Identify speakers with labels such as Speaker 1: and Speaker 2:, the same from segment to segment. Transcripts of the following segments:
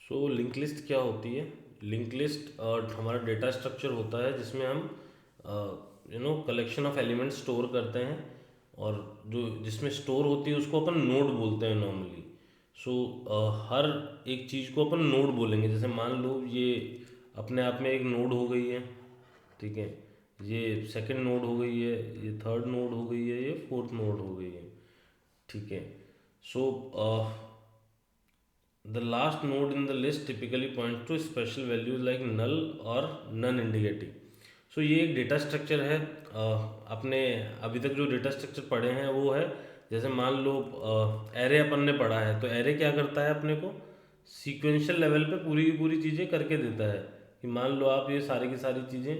Speaker 1: So link list क्या होती है? लिंक लिस्ट हमारा डेटा स्ट्रक्चर होता है जिसमें हम कलेक्शन ऑफ एलिमेंट्स स्टोर करते हैं, और जो जिसमें स्टोर होती है उसको अपन नोड बोलते हैं नॉर्मली। सो हर एक चीज़ को अपन नोड बोलेंगे। जैसे मान लो ये अपने आप में एक नोड हो गई है, ठीक है, ये सेकंड नोड हो गई है, ये थर्ड नोड हो गई है, ये फोर्थ नोड हो गई है, ठीक है। सो the last node in the list typically points to special values like null or none indicating. सो ये एक डेटा स्ट्रक्चर है। अपने अभी तक जो डेटा स्ट्रक्चर पढ़े हैं वो है, जैसे मान लो एरे अपन ने पढ़ा है, तो एरे क्या करता है, अपने को सीक्वेंशियल लेवल पे पूरी की पूरी चीज़ें करके देता है। कि मान लो आप ये सारी की सारी चीज़ें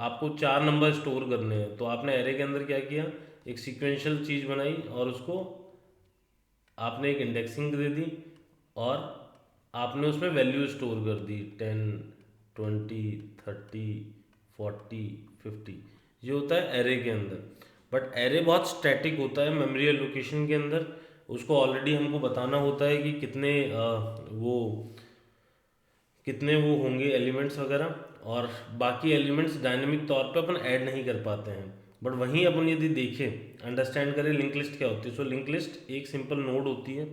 Speaker 1: आपको 4 नंबर स्टोर करने हैं, तो आपने एरे के अंदर क्या किया, एक सीक्वेंशियल चीज़ बनाई और उसको आपने एक इंडेक्सिंग दे दी, और आपने उसमें वैल्यू स्टोर कर दी 10, 20, 30, 40, 50। ये होता है एरे के अंदर। बट एरे बहुत स्टैटिक होता है मेमोरी एलोकेशन के अंदर। उसको ऑलरेडी हमको बताना होता है कि कितने वो होंगे एलिमेंट्स वगैरह, और बाकी एलिमेंट्स डायनेमिक तौर पे अपन ऐड नहीं कर पाते हैं। बट वहीं अपन यदि देखें, अंडरस्टैंड करें लिंक लिस्ट क्या होती है। सो लिंक लिस्ट एक सिंपल नोड होती है।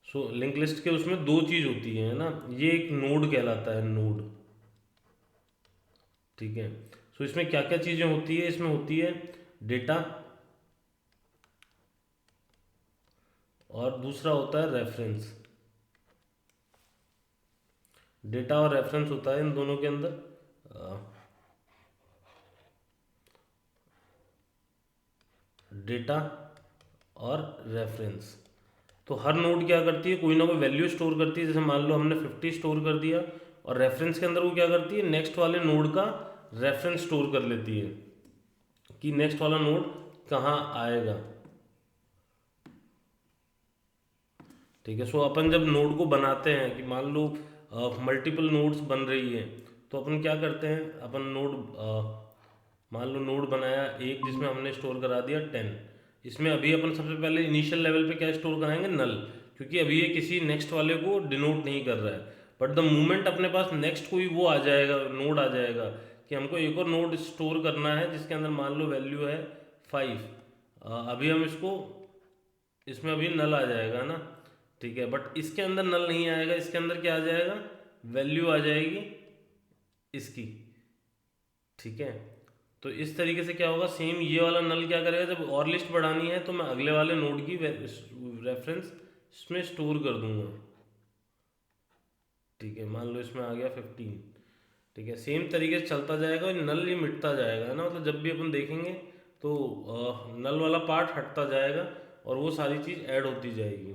Speaker 1: सो लिंक लिस्ट के उसमें दो चीज होती है ना, ये एक नोड कहलाता है, नोड, ठीक है। सो इसमें क्या क्या चीजें होती है, इसमें होती है डेटा, और दूसरा होता है रेफरेंस। डेटा और रेफरेंस होता है इन दोनों के अंदर। डेटा और रेफरेंस, तो हर नोड क्या करती है, कोई ना कोई वैल्यू स्टोर करती है। जैसे मान लो हमने 50 स्टोर कर दिया, और रेफरेंस के अंदर वो क्या करती है, नेक्स्ट वाले नोड का रेफरेंस स्टोर कर लेती है कि नेक्स्ट वाला नोड कहाँ आएगा, ठीक है। सो अपन जब नोड को बनाते हैं, कि मान लो मल्टीपल नोड्स बन रही है, तो अपन क्या करते हैं, अपन मान लो नोड बनाया एक जिसमें हमने स्टोर करा दिया 10। इसमें अभी अपन सबसे पहले इनिशियल लेवल पे क्या स्टोर कराएंगे, नल, क्योंकि अभी ये किसी नेक्स्ट वाले को डिनोट नहीं कर रहा है। बट द मोमेंट अपने पास नेक्स्ट कोई वो आ जाएगा, नोड आ जाएगा, कि हमको एक और नोड स्टोर करना है जिसके अंदर मान लो वैल्यू है 5। अभी हम इसमें अभी नल आ जाएगा ना, ठीक है। बट इसके अंदर नल नहीं आएगा, इसके अंदर क्या आ जाएगा, वैल्यू आ जाएगी इसकी, ठीक है। तो इस तरीके से क्या होगा, सेम ये वाला नल क्या करेगा, जब और लिस्ट बढ़ानी है तो मैं अगले वाले नोड की रेफरेंस इसमें स्टोर कर दूंगा, ठीक है। मान लो इसमें आ गया 15, ठीक है। सेम तरीके से चलता जाएगा, और नल ये मिटता जाएगा, है ना, मतलब जब भी अपन देखेंगे तो नल वाला पार्ट हटता जाएगा और वो सारी चीज़ ऐड होती जाएगी।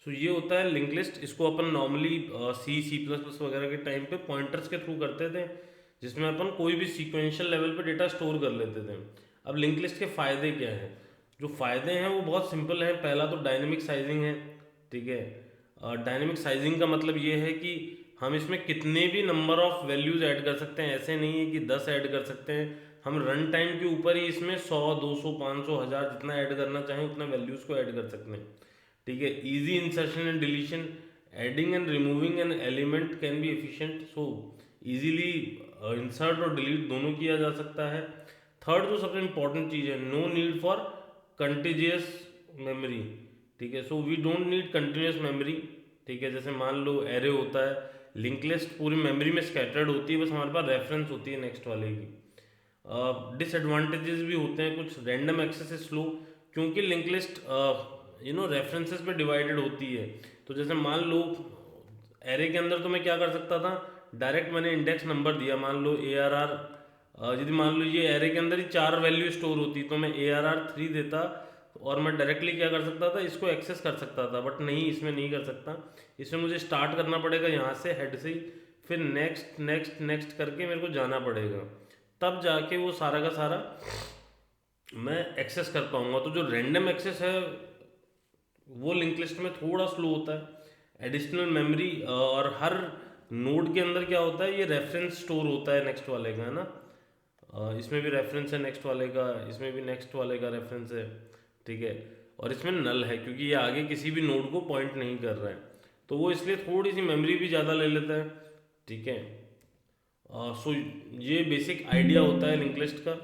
Speaker 1: सो ये होता है लिंक लिस्ट। इसको अपन नॉर्मली C++ वगैरह के टाइम पे पॉइंटर्स के थ्रू करते थे, जिसमें अपन कोई भी सीक्वेंशियल लेवल पे डेटा स्टोर कर लेते थे। अब लिंक लिस्ट के फ़ायदे क्या हैं? जो फ़ायदे हैं वो बहुत सिंपल हैं। पहला तो डायनेमिक साइजिंग है, ठीक है। डायनेमिक साइजिंग का मतलब ये है कि हम इसमें कितने भी नंबर ऑफ वैल्यूज़ ऐड कर सकते हैं। ऐसे नहीं है कि 10 ऐड कर सकते हैं, हम रन टाइम के ऊपर ही इसमें 100, 200, 500, 1000 जितना ऐड करना चाहें उतना वैल्यूज़ को ऐड कर सकते हैं, ठीक है। Easy insertion and deletion, adding and removing an element can be efficient, so easily insert और डिलीट दोनों किया जा सकता है। थर्ड जो सबसे इंपॉर्टेंट चीज़ है, no need for contiguous memory, ठीक है। So we don't need continuous memory, ठीक है। जैसे मान लो एरे होता है, लिंक लिस्ट पूरी मेमोरी में स्कैटर्ड होती है, बस हमारे पास रेफरेंस होती है नेक्स्ट वाले की। डिसएडवांटेजेस भी होते हैं कुछ, रैंडम एक्सेस इज स्लो, क्योंकि लिंक लिस्ट रेफरेंसेस पे डिवाइडेड होती है। तो जैसे मान लो एरे के अंदर तो मैं क्या कर सकता था, डायरेक्ट मैंने इंडेक्स नंबर दिया, मान लो ARR, यदि मान लो ये एरे के अंदर ही 4 वैल्यू स्टोर होती, तो मैं ARR 3 देता, और मैं डायरेक्टली क्या कर सकता था, इसको एक्सेस कर सकता था। बट नहीं, इसमें नहीं कर सकता। इसमें मुझे स्टार्ट करना पड़ेगा यहाँ से, हेड से ही, फिर नेक्स्ट नेक्स्ट नेक्स्ट करके मेरे को जाना पड़ेगा, तब जाके वो सारा का सारा मैं एक्सेस कर पाऊंगा। तो जो रैंडम एक्सेस है वो लिंक लिस्ट में थोड़ा स्लो होता है। एडिशनल मेमोरी, और हर नोड के अंदर क्या होता है, ये रेफरेंस स्टोर होता है नेक्स्ट वाले का, है ना। इसमें भी रेफरेंस है नेक्स्ट वाले का, इसमें भी नेक्स्ट वाले का रेफरेंस है, ठीक है। और इसमें नल है, क्योंकि ये आगे किसी भी नोड को पॉइंट नहीं कर रहा है, तो वो इसलिए थोड़ी सी मेमोरी भी ज़्यादा ले लेता है। ठीक है। सो ये बेसिक आइडिया होता है लिंक लिस्ट का।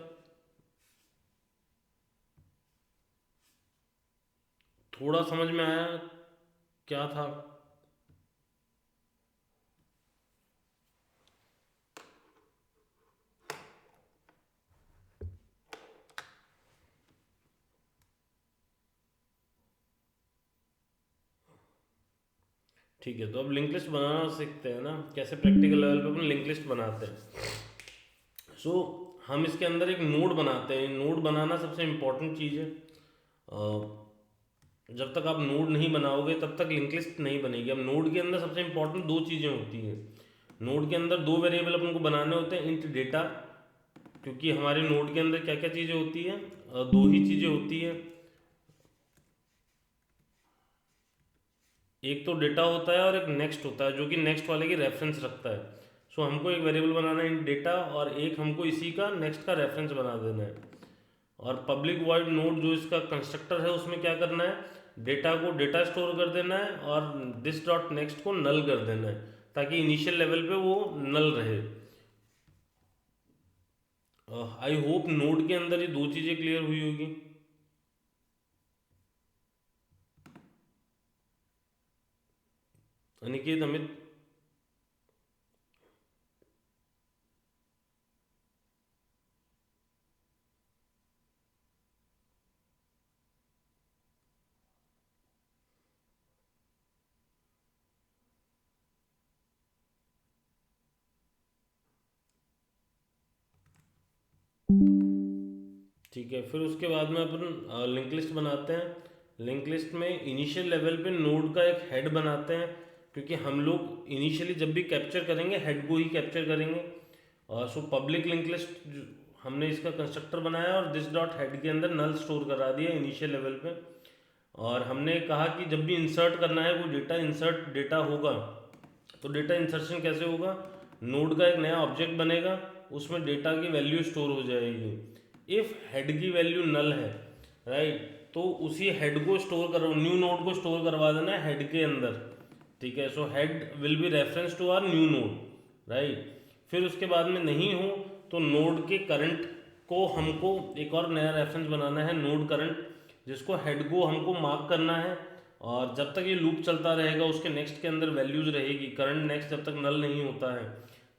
Speaker 1: थोड़ा समझ में आया क्या था? ठीक है, तो अब लिंक लिस्ट बनाना सीखते हैं ना, कैसे प्रैक्टिकल लेवल पे अपन लिंक लिस्ट बनाते हैं। सो हम इसके अंदर एक नोड बनाते हैं। नोड बनाना सबसे इम्पोर्टेंट चीज़ है। जब तक आप नोड नहीं बनाओगे तब तक लिंक लिस्ट नहीं बनेगी। अब नोड के अंदर सबसे इम्पोर्टेंट दो चीज़ें होती हैं। नोड के अंदर दो वेरिएबल अपन को बनाने होते हैं, इंट डेटा, क्योंकि हमारे नोड के अंदर क्या क्या चीज़ें होती हैं, दो ही चीज़ें होती हैं। एक तो डेटा होता है और एक नेक्स्ट होता है, जो कि नेक्स्ट वाले की रेफरेंस रखता है। सो हमको एक वेरिएबल बनाना है इन डेटा, और एक हमको इसी का नेक्स्ट का रेफरेंस बना देना है। और पब्लिक वॉइड नोड जो इसका कंस्ट्रक्टर है, उसमें क्या करना है, डेटा को डेटा स्टोर कर देना है और दिस डॉट नेक्स्ट को नल कर देना है, ताकि इनिशियल लेवल पे वो नल रहे। आई होप नोड के अंदर ये दो चीज़ें क्लियर हुई होगी। अनिकेत, अमित। ठीक है, फिर उसके बाद में अपन लिंक लिस्ट बनाते हैं। लिंक लिस्ट में इनिशियल लेवल पे नोड का एक हेड बनाते हैं, क्योंकि हम लोग इनिशियली जब भी कैप्चर करेंगे हेड को ही कैप्चर करेंगे। और सो पब्लिक लिंक लिस्ट हमने इसका कंस्ट्रक्टर बनाया और दिस डॉट हेड के अंदर नल स्टोर करा दिया इनिशियल लेवल पे। और हमने कहा कि जब भी इंसर्ट करना है कोई डेटा, इंसर्ट डेटा होगा, तो डेटा इंसर्शन कैसे होगा, नोड का एक नया ऑब्जेक्ट बनेगा, उसमें डेटा की वैल्यू स्टोर हो जाएगी। इफ़ हेड की वैल्यू नल है, राइट, तो उसी हेड को स्टोर करो, न्यू नोड को स्टोर करवा देना है हेड के अंदर। ठीक है, so head will be reference to our new node, right. फिर उसके बाद में नहीं हो तो नोड के करंट को हमको एक और नया रेफरेंस बनाना है, नोड करंट, जिसको हेड को हमको मार्क करना है। और जब तक ये लूप चलता रहेगा उसके नेक्स्ट के अंदर वैल्यूज रहेगी। करंट नेक्स्ट जब तक नल नहीं होता है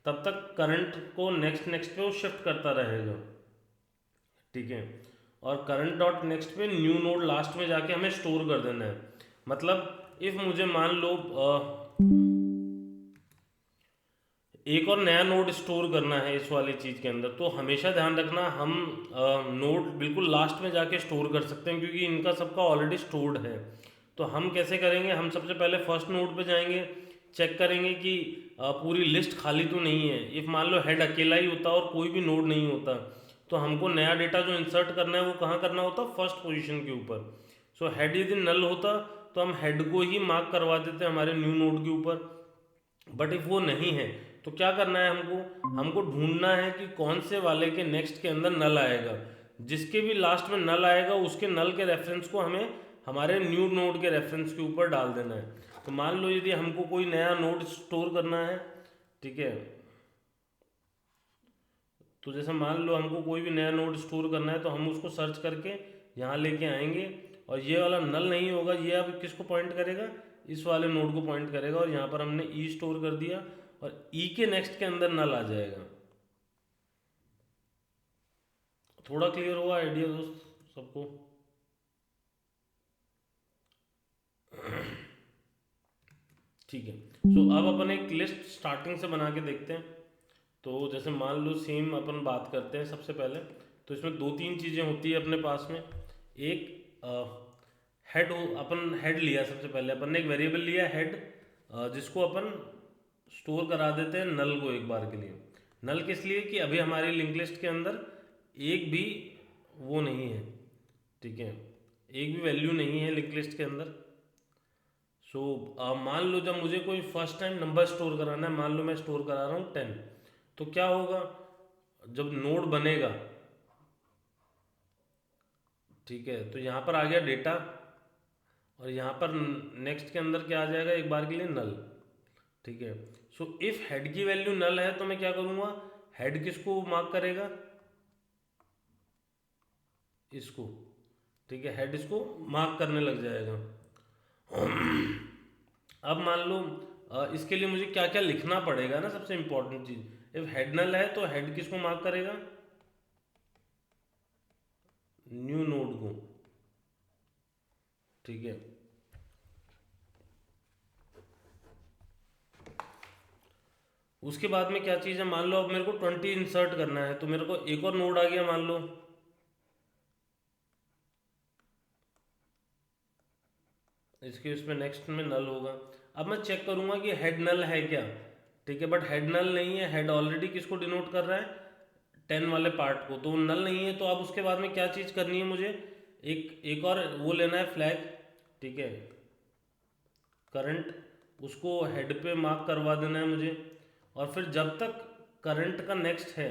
Speaker 1: तब तक करंट को नेक्स्ट नेक्स्ट पे वो शिफ्ट करता रहेगा। ठीक है, और करंट डॉट नेक्स्ट पे न्यू नोड लास्ट में जाके हमें स्टोर कर देना है। मतलब इफ मुझे मान लो एक और नया नोड स्टोर करना है इस वाली चीज़ के अंदर, तो हमेशा ध्यान रखना हम नोड बिल्कुल लास्ट में जाके स्टोर कर सकते हैं, क्योंकि इनका सबका ऑलरेडी स्टोर्ड है। तो हम कैसे करेंगे, हम सबसे पहले फर्स्ट नोड पे जाएंगे, चेक करेंगे कि पूरी लिस्ट खाली तो नहीं है। इफ मान लो हेड अकेला ही होता और कोई भी नोड नहीं होता, तो हमको नया डेटा जो इंसर्ट करना है वो कहाँ करना होता, फर्स्ट पोजीशन के ऊपर। सो हेड यदि नल होता तो हम हेड को ही मार्क करवा देते हमारे न्यू नोड के ऊपर। बट इफ वो नहीं है तो क्या करना है, हमको ढूंढना है कि कौन से वाले के नेक्स्ट के अंदर नल आएगा। जिसके भी लास्ट में नल आएगा उसके नल के रेफरेंस को हमें हमारे न्यू नोड के रेफरेंस के ऊपर डाल देना है। तो मान लो यदि हमको कोई नया नोड स्टोर करना है, ठीक है, तो जैसे मान लो हमको कोई भी नया नोड स्टोर करना है, तो हम उसको सर्च करके यहाँ लेके आएंगे, और ये वाला नल नहीं होगा, ये अब किसको पॉइंट करेगा, इस वाले नोड को पॉइंट करेगा, और यहाँ पर हमने ई स्टोर कर दिया और ई के नेक्स्ट के अंदर नल आ जाएगा। थोड़ा क्लियर हुआ आइडिया दोस्त सबको? ठीक है, सो अब अपन एक लिस्ट स्टार्टिंग से बना के देखते हैं। तो जैसे मान लो सेम अपन बात करते हैं सबसे पहले, तो इसमें दो तीन चीज़ें होती है अपने पास में। एक हेड हो, अपन हेड लिया सबसे पहले, अपन ने एक वेरिएबल लिया हेड, जिसको अपन स्टोर करा देते हैं नल को एक बार के लिए। नल किस लिए, कि अभी हमारी लिंक लिस्ट के अंदर एक भी वो नहीं है, ठीक है, एक भी वैल्यू नहीं है लिंक लिस्ट के अंदर। सो मान लो जब मुझे कोई फर्स्ट टाइम नंबर स्टोर कराना है, मान लो मैं स्टोर करा रहा हूँ 10, तो क्या होगा, जब नोड बनेगा, ठीक है, तो यहाँ पर आ गया डेटा, और यहाँ पर नेक्स्ट के अंदर क्या आ जाएगा एक बार के लिए नल। ठीक है, सो इफ हेड की वैल्यू नल है तो मैं क्या करूँगा, हेड किसको मार्क करेगा, इसको। ठीक है, हेड इसको मार्क करने लग जाएगा। अब मान लो इसके लिए मुझे क्या क्या लिखना पड़ेगा ना, सबसे इंपॉर्टेंट चीज, इफ हेड नल है तो हेड किसको मार्क करेगा, न्यू नोड को। ठीक है, उसके बाद में क्या चीज़ है, मान लो अब मेरे को 20 इंसर्ट करना है, तो मेरे को एक और नोड आ गया मान लो, इसके उसमें नेक्स्ट में नल होगा। अब मैं चेक करूंगा कि हेड नल है क्या। ठीक है, बट हेड नल नहीं है, हेड ऑलरेडी किसको डिनोट कर रहा है, 10 वाले पार्ट को, तो वो नल नहीं है। तो अब उसके बाद में क्या चीज़ करनी है मुझे, एक एक और वो लेना है फ्लैग। ठीक है, करंट, उसको हेड पे मार्क करवा देना है मुझे। और फिर जब तक करंट का नेक्स्ट है,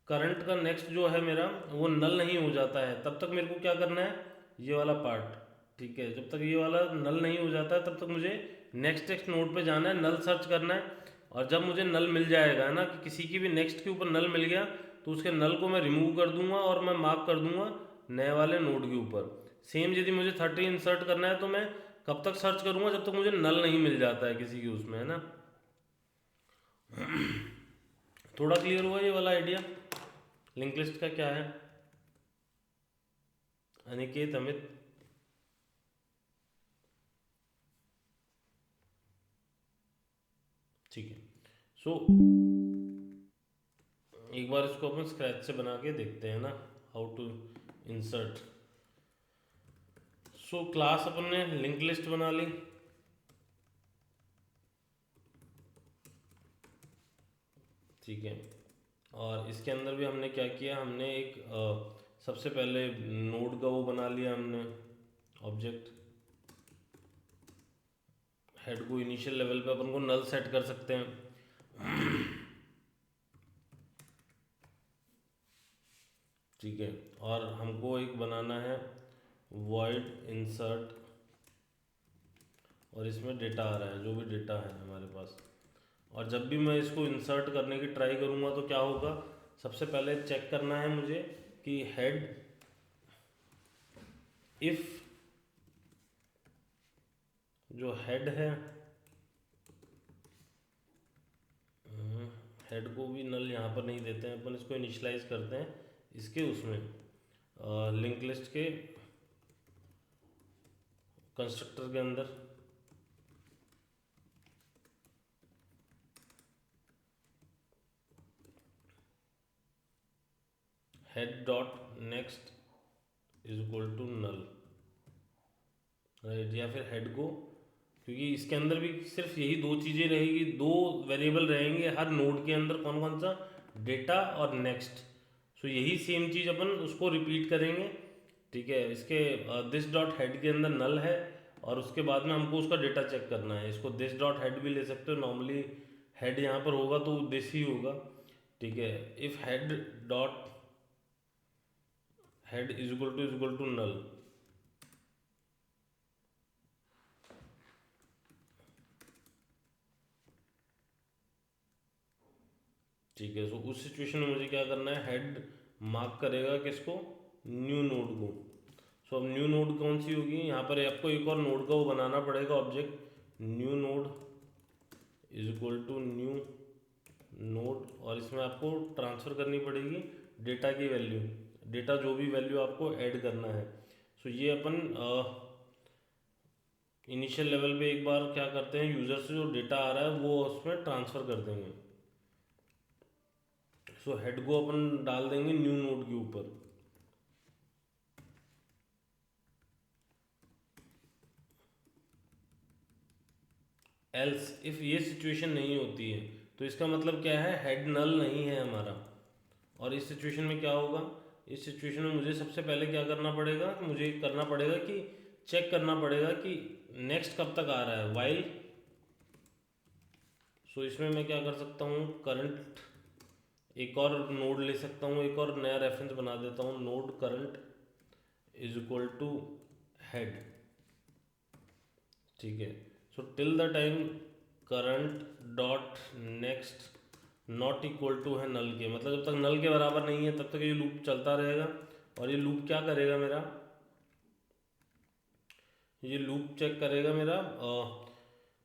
Speaker 1: करंट का नेक्स्ट जो है मेरा वो नल नहीं हो जाता है, तब तक मेरे को क्या करना है, ये वाला पार्ट। ठीक है, जब तक ये वाला नल नहीं हो जाता है तब तक मुझे नेक्स्ट नेक्स्ट नोड पे जाना है, नल सर्च करना है। और जब मुझे नल मिल जाएगा ना, कि किसी की भी नेक्स्ट के ऊपर नल मिल गया, तो उसके नल को मैं रिमूव कर दूंगा और मैं मार्क कर दूंगा नए वाले नोड के ऊपर। सेम यदि मुझे 30 इंसर्ट करना है तो मैं कब तक सर्च करूंगा, जब तक मुझे नल नहीं मिल जाता है किसी की उसमें, है ना। थोड़ा क्लियर हुआ ये वाला आइडिया लिंक लिस्ट का क्या है, अनिकेत, अमित। ठीक है, सो एक बार इसको अपन स्क्रैच से बना के देखते हैं ना, how to insert. So class अपन ने लिंक लिस्ट बना ली। ठीक है, और इसके अंदर भी हमने क्या किया, हमने एक सबसे पहले नोड का वो बना लिया हमने ऑब्जेक्ट। हेड को इनिशियल लेवल पे अपन को नल सेट कर सकते हैं। ठीक है, और हमको एक बनाना है void insert, और इसमें डेटा आ रहा है, जो भी डेटा है हमारे पास। और जब भी मैं इसको इंसर्ट करने की ट्राई करूँगा तो क्या होगा, सबसे पहले चेक करना है मुझे कि हेड, इफ जो हेड है, हेड को भी नल यहाँ पर नहीं देते हैं अपन, इसको इनिशलाइज करते हैं इसके उसमें लिंक लिस्ट के कंस्ट्रक्टर के अंदर। Head dot next is equal to null, right, या फिर हेड को, क्योंकि इसके अंदर भी सिर्फ यही दो चीज़ें रहेगी, दो वेरिएबल रहेंगे हर नोड के अंदर, कौन कौन सा, डेटा और नेक्स्ट। सो यही सेम चीज़ अपन उसको रिपीट करेंगे। ठीक है, इसके दिस डॉट हेड के अंदर नल है, और उसके बाद में हमको उसका डेटा चेक करना है। इसको दिस डॉट हेड भी ले सकते हो, नॉर्मली हेड यहाँ पर होगा तो दिस ही होगा। ठीक है, if head dot head is equal to null, ठीक है। सो उस सिचुएशन में मुझे क्या करना है, हेड मार्क करेगा किसको, न्यू नोड को। सो अब न्यू नोड कौन सी होगी, यहाँ पर आपको एक और नोड का वो बनाना पड़ेगा object, new node is equal to new node, और इसमें आपको ट्रांसफ़र करनी पड़ेगी डेटा की वैल्यू, डेटा जो भी वैल्यू आपको ऐड करना है। सो ये अपन इनिशियल लेवल पे एक बार क्या करते हैं, यूज़र से जो डेटा आ रहा है वो उसमें ट्रांसफ़र कर देंगे। सो हेड को अपन डाल देंगे न्यू नोड के ऊपर। एल्स इफ ये सिचुएशन नहीं होती है तो इसका मतलब क्या है, हेड नल नहीं है हमारा। और इस सिचुएशन में क्या होगा, इस सिचुएशन में मुझे सबसे पहले क्या करना पड़ेगा, मुझे करना पड़ेगा कि चेक करना पड़ेगा कि नेक्स्ट कब तक आ रहा है, वाइल। सो इसमें मैं क्या कर सकता हूँ, करंट, एक और नोड ले सकता हूँ, एक और नया रेफरेंस बना देता हूँ, node current is equal to head, ठीक है। So till the time current dot next not equal to है नल के, मतलब जब तक नल के बराबर नहीं है तब तक ये लूप चलता रहेगा। और ये लूप क्या करेगा मेरा, ये लूप चेक करेगा मेरा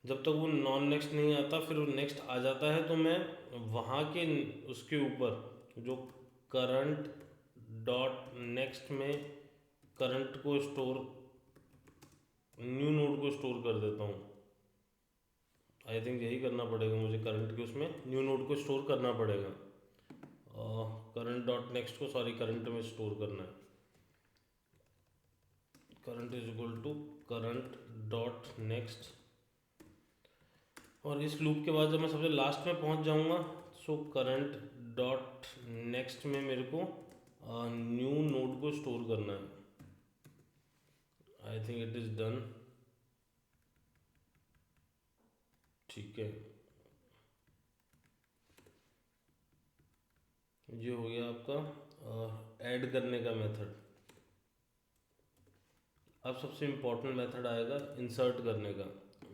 Speaker 1: जब तक वो नॉन नेक्स्ट नहीं आता, फिर वो नेक्स्ट आ जाता है तो मैं वहाँ के उसके ऊपर जो करंट डॉट नेक्स्ट में करंट को स्टोर, न्यू नोड को स्टोर कर देता हूँ। आई थिंक यही करना पड़ेगा मुझे, करंट के उसमें न्यू नोड को स्टोर करना पड़ेगा। करंट डॉट नेक्स्ट को, सॉरी, करंट में स्टोर करना है। Current is equal to current dot next, और इस लूप के बाद जब मैं सबसे लास्ट में पहुंच जाऊंगा, सो करंट डॉट नेक्स्ट में मेरे को न्यू नोड को स्टोर करना है। I think it is done, ठीक है। ये हो गया आपका ऐड करने का मेथड। अब सबसे इम्पोर्टेंट मेथड आएगा इंसर्ट करने का।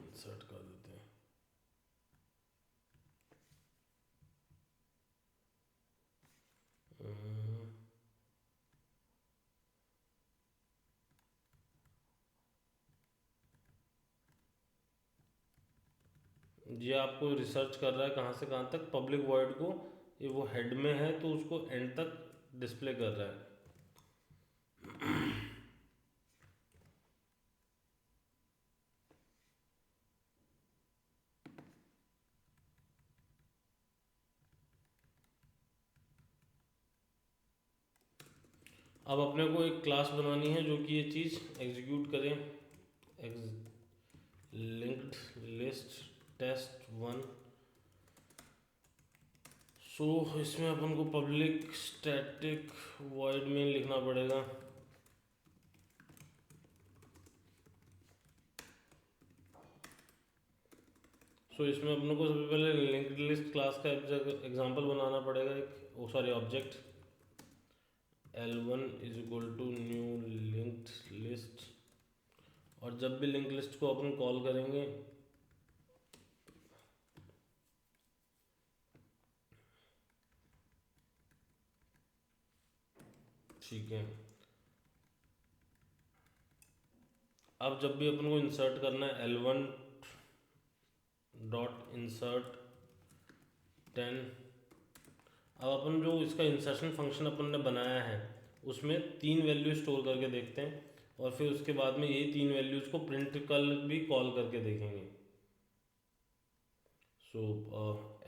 Speaker 1: इंसर्ट कर देते हैं। ये आपको रिसर्च कर रहा है कहाँ से कहाँ तक, पब्लिक वॉइड को, ये वो हेड में है तो उसको एंड तक डिस्प्ले कर रहा है। अब अपने को एक क्लास बनानी है जो कि ये चीज़ एग्जीक्यूट करे। Linked list test one. So इसमें अपन को पब्लिक स्टैटिक वॉइड में लिखना पड़ेगा। इसमें अपने को सबसे पहले लिंक्ड लिस्ट क्लास का एग्जांपल बनाना पड़ेगा, एक object L1 is equal to new linked list. और जब भी लिंक लिस्ट को अपन कॉल करेंगे, ठीक है। अब जब भी अपन को इंसर्ट करना है, L1 डॉट इंसर्ट 10। अब अपन जो इसका इंसर्शन फंक्शन अपन ने बनाया है उसमें 3 वैल्यू स्टोर करके देखते हैं, और फिर उसके बाद में यही 3 वैल्यूज को प्रिंट कल भी कॉल करके देखेंगे। So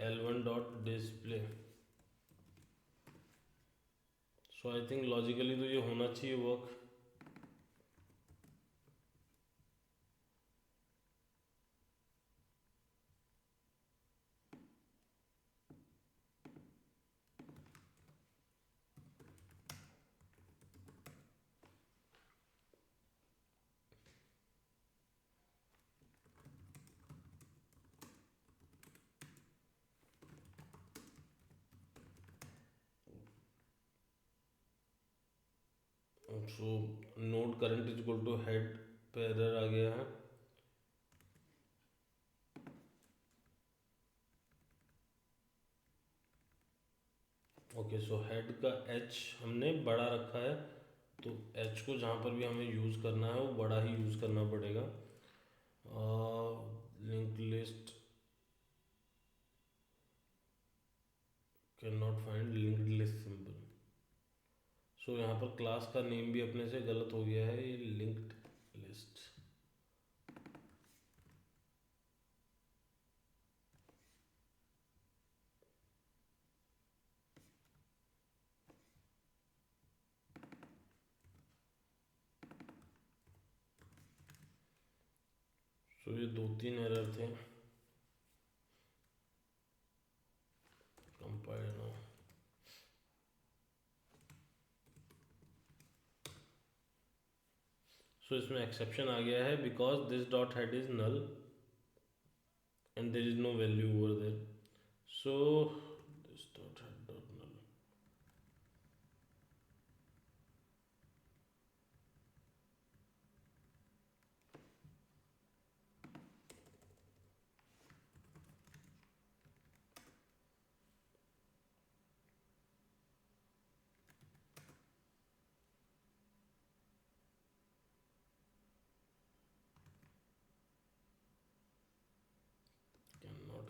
Speaker 1: L1 dot display. So I think logically तो ये होना चाहिए work. So node current is equal to head पे एरर आ गया है। ओके, सो हेड का h हमने बड़ा रखा है, तो h को जहाँ पर भी हमें यूज़ करना है वो बड़ा ही यूज़ करना पड़ेगा। Link list can not find linked list symbol. So यहाँ पर क्लास का नेम भी अपने से गलत हो गया है, ये लिंक्ड लिस्ट। सो ये 2-3 एरर थे। Compile now. सो इसमें एक्सेप्शन आ गया है, because this dot head is null and there is no value over there. So this dot head dot null.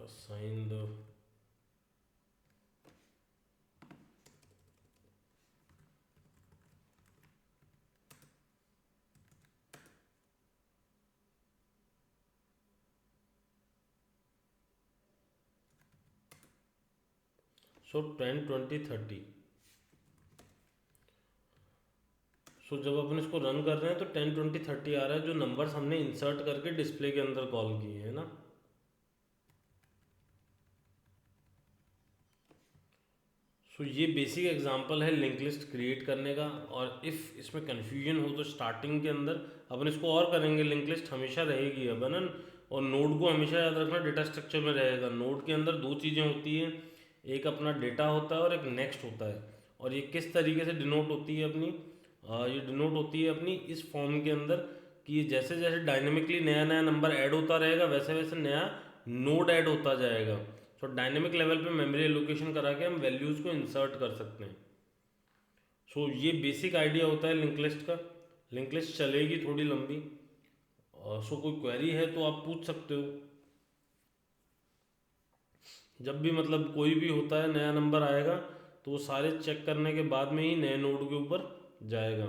Speaker 1: assign the so 10 20 30। So जब अपन इसको रन कर रहे हैं तो 10 20 30 आ रहा है, जो नंबर्स हमने इंसर्ट करके डिस्प्ले के अंदर कॉल किए हैं ना। सो ये बेसिक एग्जांपल है लिंक लिस्ट क्रिएट करने का। और इफ़ इसमें कन्फ्यूजन हो तो स्टार्टिंग के अंदर अपन इसको और करेंगे। लिंक लिस्ट हमेशा रहेगी अब, है ना। और नोड को हमेशा याद रखना डेटा स्ट्रक्चर में रहेगा। नोड के अंदर दो चीज़ें होती हैं, एक अपना डेटा होता है और एक नेक्स्ट होता है। और ये किस तरीके से डिनोट होती है अपनी, ये डिनोट होती है अपनी इस फॉर्म के अंदर कि जैसे जैसे डायनेमिकली नया नया नंबर ऐड होता रहेगा वैसे वैसे नया नोड ऐड होता जाएगा। सो डायनेमिक लेवल पे मेमोरी एलोकेशन करा के हम वैल्यूज़ को इंसर्ट कर सकते हैं। सो ये बेसिक आइडिया होता है लिंक लिस्ट का। लिंक लिस्ट चलेगी थोड़ी लंबी। सो कोई क्वेरी है तो आप पूछ सकते हो। जब भी मतलब कोई भी होता है नया नंबर आएगा तो वो सारे चेक करने के बाद में ही नए नोड के ऊपर जाएगा।